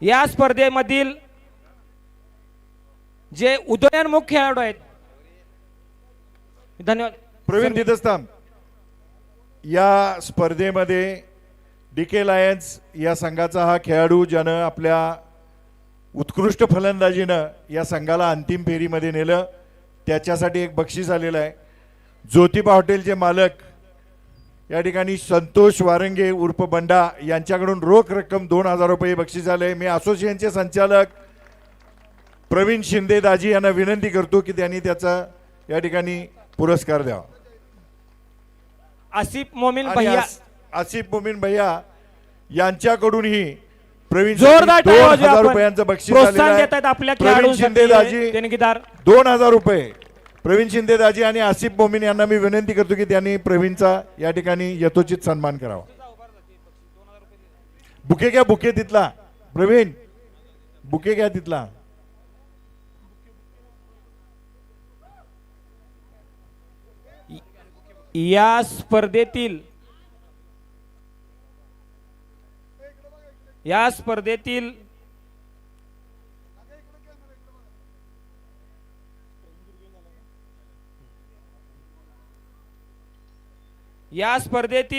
C: या स्पर्धेमधील जे उदयोन्मुख खेळाडू आहेत, धन्यवाद
A: प्रवीण तिथस्थान. या स्पर्धेमध्ये डीके लायन्स या संघाचा हा खेळाडू ज्यानं आपल्या उत्कृष्ट फलंदाजीनं या संघाला अंतिम फेरीमध्ये नेलं, त्याच्यासाठी एक बक्षीस आलेलं आहे. ज्योतिबा हॉटेलचे मालक या ठिकाणी संतोष वारंगे उर्फ बंडा यांच्याकडून रोख रक्कम 2000 रुपये बक्षीस आले. मी असोसिएशनचे संचालक प्रवीण शिंदे दाजी यांना विनंती करतो की त्यांनी त्याचा या ठिकाणी पुरस्कार द्यावा.
C: आसिफ मोमीन
A: आणि
C: भैया
A: आसिफ मोमीन भैया यांच्याकडूनही प्रवीण
C: जोरदार टाळ्या वाजवूया
A: 2000
C: आपण.
A: रुपयांचं बक्षीस
C: प्रोत्साहन
A: आलेलं आहे.
C: देत आहेत आपल्या
A: प्रवीण शिंदे दाजी
C: खेळाडूंसाठी देणगीदार
A: 2000 रुपये. प्रवीण शिंदे दाजी आणि आसिफ मोमीन यांना मी विनंती करतो की त्यांनी प्रवीणचा या ठिकाणी यथोचित सन्मान करावा. बुके घ्या, बुके तिथला. प्रवीण बुके घ्या तिथला.
C: या स्पर्धेतील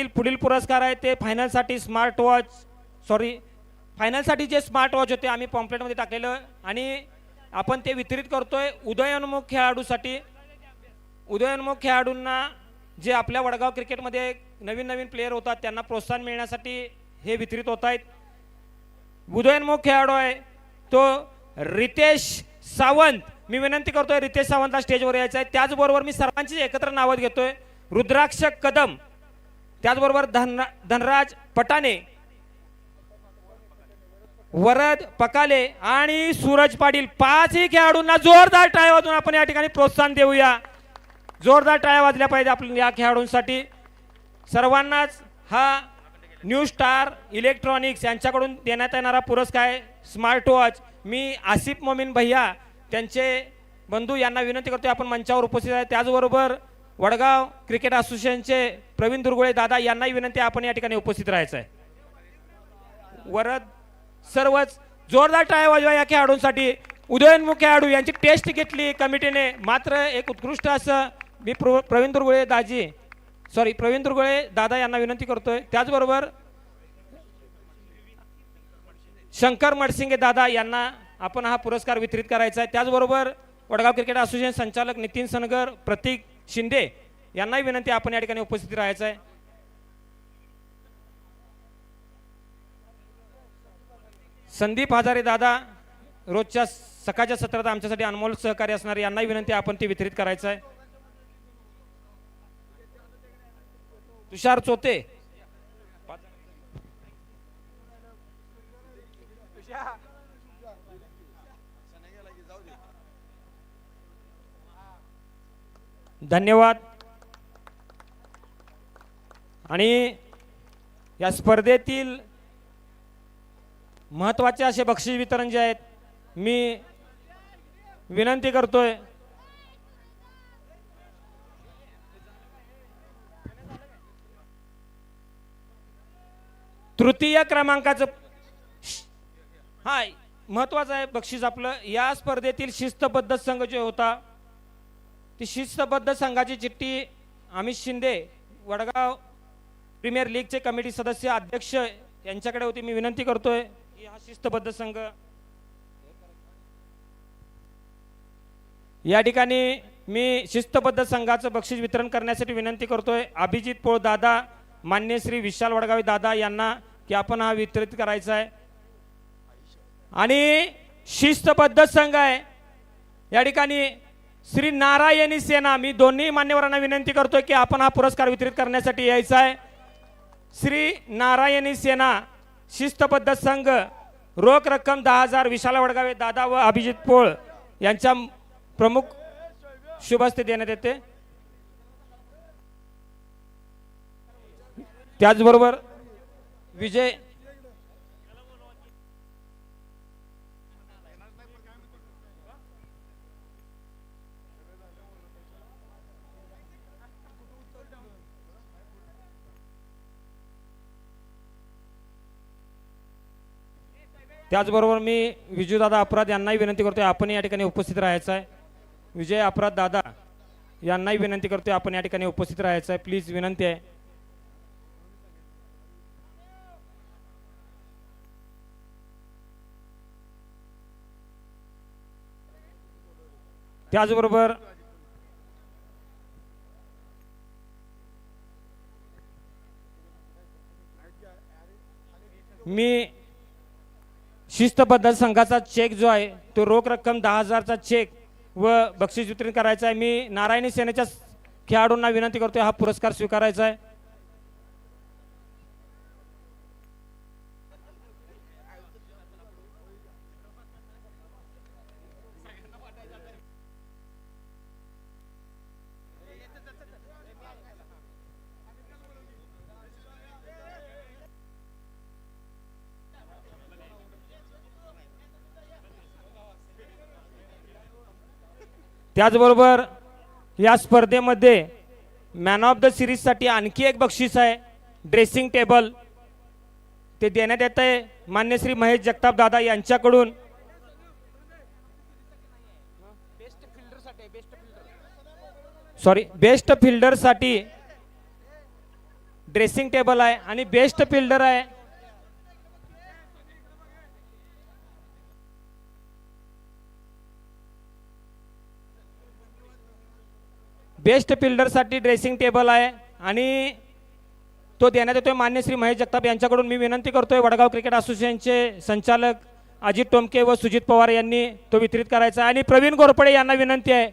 C: पुढील पुरस्कार आहे ते फायनलसाठी स्मार्ट वॉच, फायनलसाठी जे स्मार्ट वॉच होते आम्ही पॉम्पलेटमध्ये टाकलेलं आणि आपण ते वितरित करतोय उदयोन्मुख खेळाडूसाठी. उदयोन्मुख खेळाडूंना जे आपल्या वडगाव क्रिकेटमध्ये नवीन नवीन प्लेयर होतात त्यांना प्रोत्साहन मिळण्यासाठी हे वितरित होत आहेत. उदयोन्मुख खेळाडू आहे तो रितेश सावंत. मी विनंती करतोय रितेश सावंतला स्टेजवर यायचं आहे. त्याचबरोबर मी सर्वांची एकत्र नावं घेतोय. रुद्राक्ष कदम, त्याचबरोबर धनराज पटाणे, वरद पकाले आणि सूरज पाटील, पाचही खेळाडूंना जोरदार टाळ्या वाजवून आपण या ठिकाणी प्रोत्साहन देऊया. जोरदार टाळ्या वाजल्या पाहिजे आपल्या या खेळाडूंसाठी. सर्वांनाच हा न्यू स्टार इलेक्ट्रॉनिक्स यांच्याकडून देण्यात येणारा पुरस्कार आहे स्मार्ट वॉच. मी आसिफ मोमीन भैया त्यांचे बंधू यांना विनंती करतो आपण मंचावर उपस्थित आहे. त्याचबरोबर वडगाव क्रिकेट असोसिएशनचे प्रवीण दुर्गुळे दादा यांनाही विनंती आहे आपण या ठिकाणी उपस्थित राहायचं आहे. वरद सर्वच जोरदार टाळ्या वाजवा या खेळाडूंसाठी. उदयोन्मुख खेळाडू यांची टेस्ट घेतली कमिटीने, मात्र एक उत्कृष्ट असं मी प्रवीण दुर्गुळे दादा यांना विनंती करतोय. त्याचबरोबर शंकर मडसिंगे दादा यांना आपण हा पुरस्कार वितरित करायचा आहे. त्याचबरोबर वडगाव क्रिकेट असोसिएशन संचालक नितीन सनगर, प्रतीक शिंदे यांनाही विनंती आपण या ठिकाणी उपस्थित राहायचं आहे. संदीप हजारे दादा रोजच्या सकाळच्या सत्रात आमच्यासाठी अनमोल सहकार्य असणारे यांनाही विनंती आपण ते वितरित करायचं आहे. तुषार चोते, धन्यवाद. आणि या स्पर्धेतील महत्त्वाचे असे बक्षीस वितरण जे आहेत मी विनंती करतोय तृतीय क्रमांकाचं महत्वाचं आहे बक्षीस आपलं. या स्पर्धेतील शिस्तबद्ध संघ जो होता ती शिस्तबद्ध संघाची चिठ्ठी अमित शिंदे वडगाव प्रीमियर लीगचे कमिटी सदस्य अध्यक्ष यांच्याकडे होती. मी विनंती करतोय की हा शिस्तबद्ध संघ या ठिकाणी मी शिस्तबद्ध संघाचं बक्षीस वितरण करण्यासाठी विनंती करतोय अभिजित पोळ दादा, मान्य श्री विशाल वडगावी दादा यांना की आपण हा वितरित करायचा आहे. आणि शिस्तबद्ध संघ आहे या ठिकाणी श्री नारायणी सेना, मी दोन्ही मान्यवरांना विनंती करतोय की आपण हा पुरस्कार वितरित करण्यासाठी यायचा आहे. श्री नारायणी सेना शिस्तबद्ध संघ, रोख रक्कम 10,000 विशाल वडगावे दादा व अभिजित पोळ यांच्या प्रमुख शुभ हस्ते देण्यात येते. त्याचबरोबर विजय त्याचबरोबर मी विजूदादा अपराध यांनाही विनंती करतोय आपण या ठिकाणी उपस्थित राहायचं आहे. विजय अपराध दादा यांनाही विनंती करतोय आपण या ठिकाणी उपस्थित राहायचं आहे. प्लीज विनंती आहे. त्याचबरोबर मी शिस्तबद्ध संघाचा चेक जो आहे तो रोख रक्कम 10,000चा चेक व बक्षीस वितरण करायचा आहे. मी नारायणी सेनेच्या खेळाडूंना विनंती करतोय हा पुरस्कार स्वीकारायचा आहे. त्याचबरोबर या स्पर्धेमध्ये मॅन ऑफ द सिरीजसाठी आणखी एक बक्षीस आहे ड्रेसिंग टेबल, ते देण्यात येत आहे मान्य श्री महेश जगताप दादा यांच्याकडून. बेस्ट फिल्डरसाठी ड्रेसिंग टेबल आहे आणि बेस्ट फिल्डर आहे बेस्ट फिल्डरसाठी ड्रेसिंग टेबल आहे आणि तो देण्यात येतोय मान्य श्री महेश जगताप यांच्याकडून. मी विनंती करतोय वडगाव क्रिकेट असोसिएशनचे संचालक अजित टोमके व सुजित पवार यांनी तो वितरित करायचा आहे. आणि प्रवीण गोरपडे यांना विनंती आहे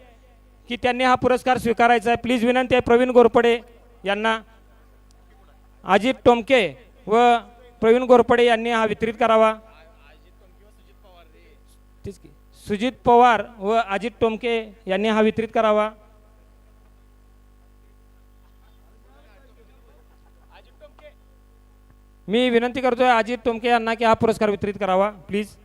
C: की त्यांनी हा पुरस्कार स्वीकारायचा आहे. प्लीज विनंती आहे प्रवीण गोरपडे यांना. अजित टोमके व प्रवीण गोरपडे यांनी हा वितरित करावा. तेच की सुजित पवार व अजित टोमके यांनी हा वितरित करावा. मी विनंती करतोय अजित टोमके यांना की हा पुरस्कार वितरित करावा प्लीज.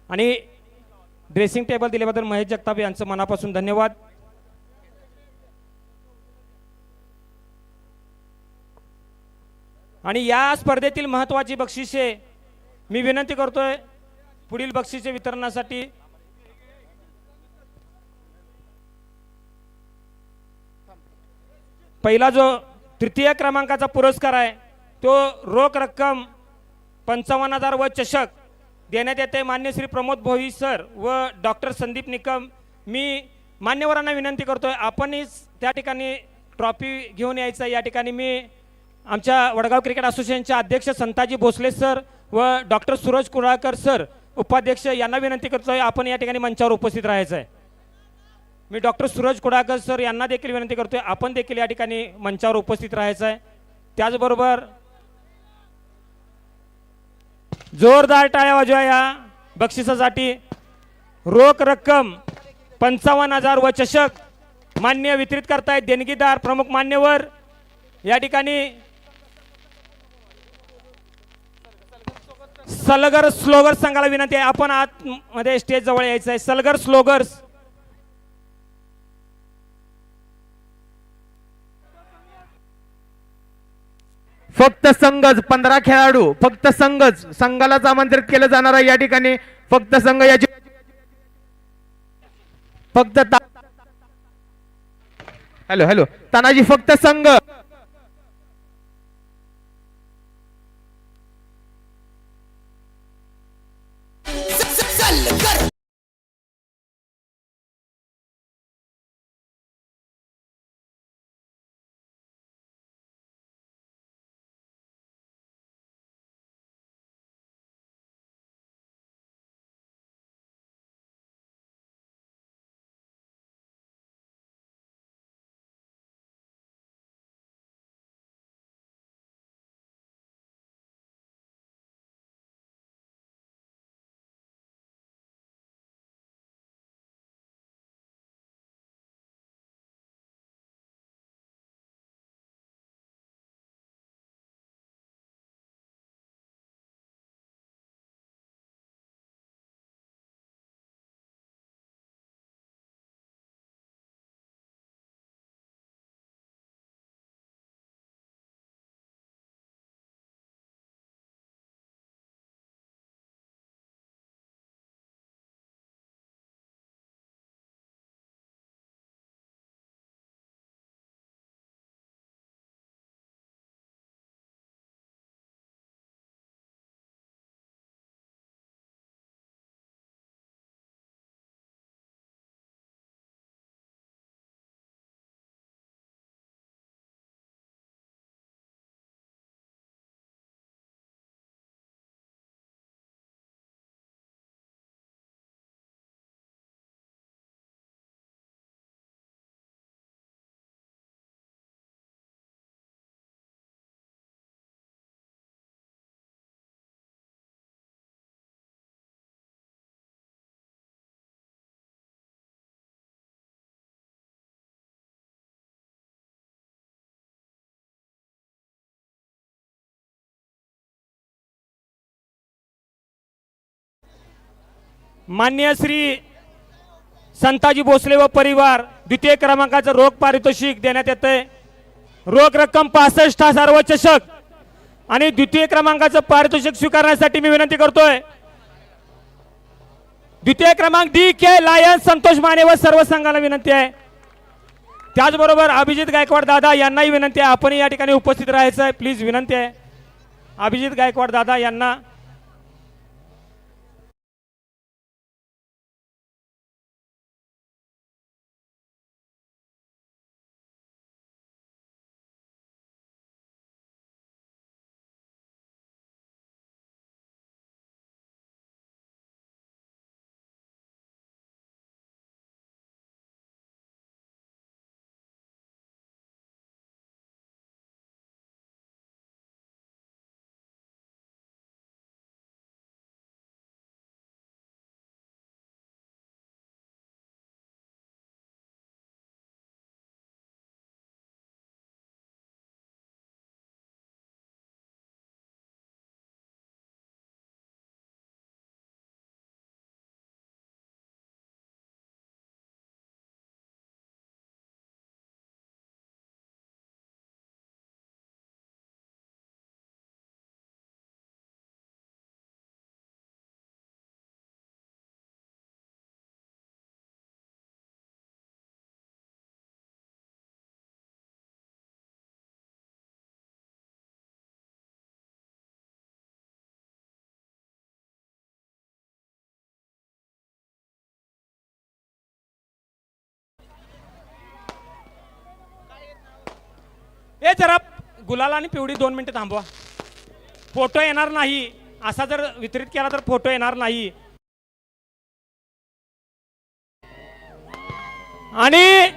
C: आणि ड्रेसिंग टेबल दिल्याबद्दल महेश जगताप यांचं मनापासून धन्यवाद. आणि या स्पर्धेतील महत्त्वाची बक्षिसे मी विनंती करतोय पुढील बक्षिसे वितरणासाठी. पहिला जो तृतीय क्रमांकाचा पुरस्कार आहे तो रोख रक्कम 55,000 व चषक देण्यात येते मान्य श्री प्रमोद भोई सर व डॉक्टर संदीप निकम. मी मान्यवरांना विनंती करतोय आपणही त्या ठिकाणी ट्रॉफी घेऊन यायचं. या ठिकाणी मी आमच्या वडगाव क्रिकेट असोसिएशनचे अध्यक्ष संताजी भोसले सर व डॉक्टर सूरज कुडाळकर सर उपाध्यक्ष यांना विनंती करतोय आपण या ठिकाणी मंचावर उपस्थित राहायचं आहे. मी डॉक्टर सूरज कुडाळकर सर यांना देखील विनंती करतोय आपण देखील या ठिकाणी मंचावर उपस्थित राहायचं आहे. त्याचबरोबर जोरदार टाळ्या वाजवा या बक्षिसासाठी. रोख रक्कम 55,000 व चषक मान्य वितरित करतायत देणगीदार प्रमुख मान्यवर. या ठिकाणी सलगर स्लोगर्स संघाला विनंती आहे आपण आतमध्ये स्टेज जवळ यायचं आहे. सलगर स्लोगर्स
B: फक्त संघच 15 खेळाडू फक्त संघच संघालाच आमंत्रित केलं जाणार आहे. या ठिकाणी फक्त संघ याची फक्त हॅलो हॅलो तानाजी फक्त संघ
C: मान्य श्री संताजी भोसले व परिवार द्वितीय क्रमांकाचं रोख पारितोषिक देण्यात येतंय. रोख रक्कम 65,000 व चषक आणि द्वितीय क्रमांकाचं पारितोषिक स्वीकारण्यासाठी मी विनंती करतोय द्वितीय क्रमांक DK लायन्स संतोष माने व सर्व संघाला विनंती आहे. त्याचबरोबर अभिजित गायकवाड दादा यांनाही विनंती आहे आपण या ठिकाणी उपस्थित राहायचं आहे प्लीज विनंती आहे. अभिजित गायकवाड दादा यांना जरा गुलाल आणि पिवळी 2 मिनिटं थांबवा. फोटो येणार नाही, असा जर वितरित केला तर फोटो येणार नाही. आणि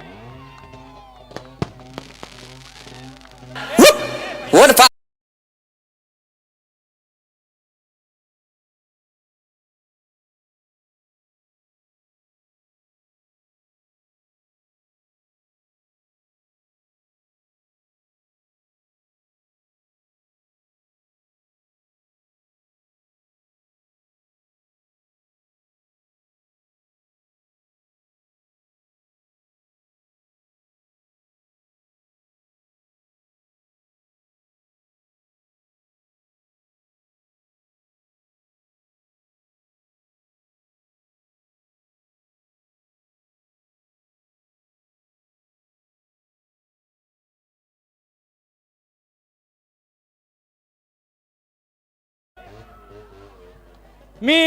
C: मी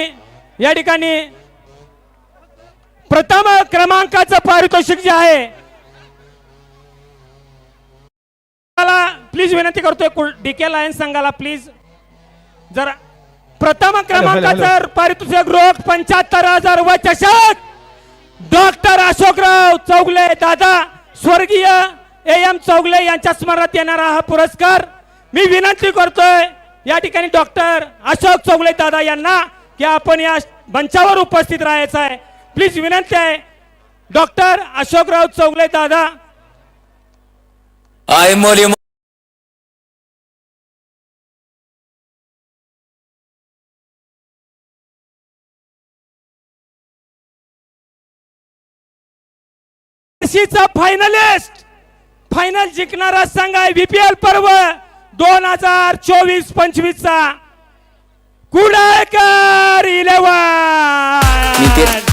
C: या ठिकाणी प्रथम क्रमांकाचं पारितोषिक जे आहे प्लीज विनंती करतोय डीके लायन्स संघाला प्लीज जरा प्रथम क्रमांकाचं पारितोषिक रोख 75,000 व चषक डॉक्टर अशोकराव चौगले दादा स्वर्गीय AM चौगले यांच्या स्मरणात येणारा हा पुरस्कार मी विनंती करतोय या ठिकाणी डॉक्टर अशोक चौगले दादा यांना की आपण या मंचावर उपस्थित राहायचं आहे. प्लीज विनंती आहे डॉक्टर अशोकराव चौगले दादा. फायनलिस्ट फायनल जिंकणारा संघ आहे VPL पर्व 2024-25 चा कुडाळकर 11.